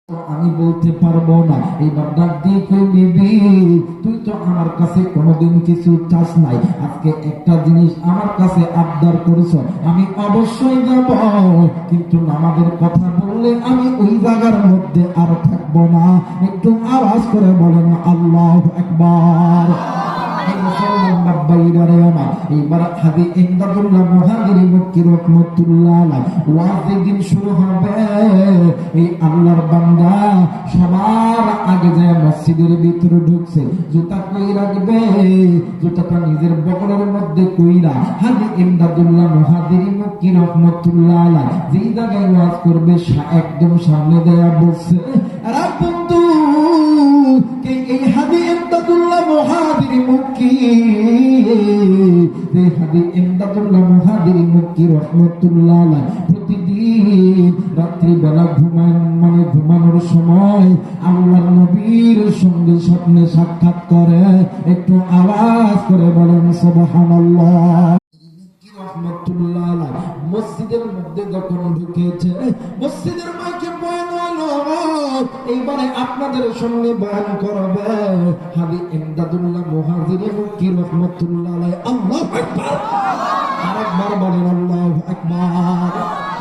আমি বলতে পারবো না। এবার ডাক দিয়ে কই, বিবি তুই তো আমার কাছে কোনোদিন কিছু চাস নাই, আজকে একটা জিনিস আমার কাছে আবদার করেছ, আমি অবশ্যই যাব, কিন্তু নামাজের কথা বললে আমি ওই জায়গার মধ্যে আর থাকবো না। একটু আওয়াজ করে বলেন আল্লাহু আকবার। এইবার হাদি ইমদাদুল্লাহ মুহাজিরি মক্কি রাহমাতুল্লাহ আলাইহি ওয়াজ দিন শুরু হবে। এই আল্লাহর বান্দা সবার আগে যায় মসজিদের ভিতরে ঢুকছে, জুতা কই রাখবে, জুতাটা নিজের বগলের মধ্যে কইরা হাদি ইমদাদুল্লাহ মুহাজিরি মক্কি রাহমাতুল্লাহ আলাইহি যেই জায়গায় ওয়াজ করবে একদম সামনে দেয়া বলছে, আরে বন্ধু কে এই হাদি ইমদাদুল্লাহ মুহাজিরি মক্কি, এই হাদি ইমদাদুল্লাহ মুহাজিরি মক্কি রাহমাতুল্লাহ আলাইহি প্রতিদিন রাত্রি বেলা ঘুমানোর সময় আল্লাহর নবীর সঙ্গে স্বপ্নে সাক্ষাৎ করে। একটু আওয়াজ করে বলেন সুবহানাল্লাহ। মসজিদের মধ্যে যখন ঢুকেছে, মসজিদের মাইকে বয়ান হলো, এইবারে আপনাদের সঙ্গে বয়ান করবে হাদি ইমদাদুল্লাহ মুহাজিরি মক্কি রাহমাতুল্লাহ আলাইহি। আল্লাহু আকবার, আরেকবার বলেন আল্লাহু আকবার।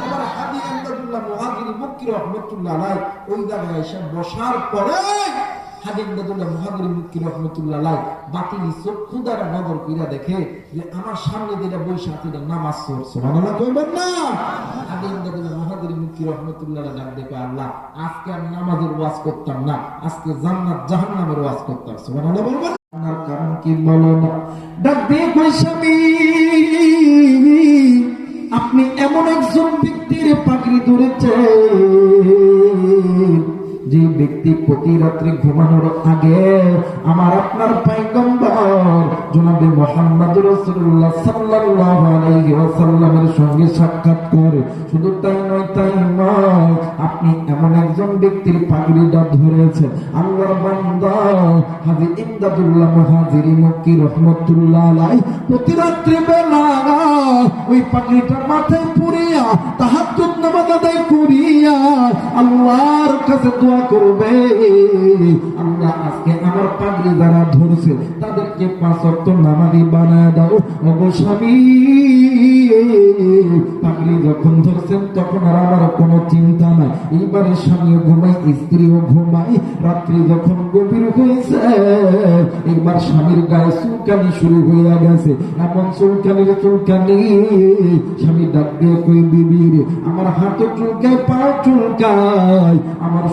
এবার হাদি ইমদাদুল্লাহ মুহাজিরি মক্কি রাহমাতুল্লাহ আলাইহি ওই জায়গায় এসে বসার পরে হাদি ইমদাদুল্লাহ মুহাজিরি মক্কি রাহমাতুল্লাহ আলাইহি বাতিনি চক্ষু দ্বারা নজর কইরা দেখে যে আমার সামনে যেটা বসে আছে এটা নামাজ পড়ছে। সুবহানাল্লাহ কইবেন না? হাদি ইমদাদুল্লাহ মুহাজিরি মক্কি রাহমাতুল্লাহ আলাইহি ডাক দেখে, আল্লাহ আজকে আর নামাজের ওয়াজ করতাম না, আজকে জান্নাত জাহান্নামের ওয়াজ করতাম। সুবহানাল্লাহ বলবেন না? কারণ কি বলো না? ডাক দিয়ে কই, স্বামী আপনি এমন একজন ব্যক্তির পাগড়ি ধরেছেন যে ব্যক্তি প্রতি রাত্রে ঘুমানোর আগে আমার আপনার পয়গম্বর জনাবে মুহাম্মদ রাসূলুল্লাহ সাল্লাল্লাহু আলাইহি ওয়াসাল্লামের সঙ্গে সাক্ষাৎ করে। শুধু তাই নয়, আপনি এমন একজন ব্যক্তির পাগড়িটা ধরেছেন, আল্লাহর বান্দা হাজি ইমদাদুল্লাহ মুহাজিরি মক্কি রাহমাতুল্লাহ আলাইহি প্রতি রাত্রি বেলা ওই পাগড়িটা মাথায় পরিয়া তাহাজ্জুদ নামাজ আদায় করিয়া আল্লাহর কাছে দোয়া করবে, আল্লাহ আজকে আমার পাগড়ি যারা ধরছে তাদেরকে 5 ওয়াক্ত নামাজি বানায় দাও। ওগো স্বামী, পাগড়ি যখন ধরছেন তখন আর আমার কোনো চিন্তা নাই, এইবারে স্বামীও ঘুমাই, স্ত্রীও ঘুমাই, রাত্রি যখন গভীর হয়েছে এইবার স্বামীর গায়ে চুলকানি শুরু হয়ে গেছে, এমন চুলকানি স্বামী ডাক দিয়ে কই, বিবি রে আমার হাতও চুলকায়, পাও চুলকায়, আমার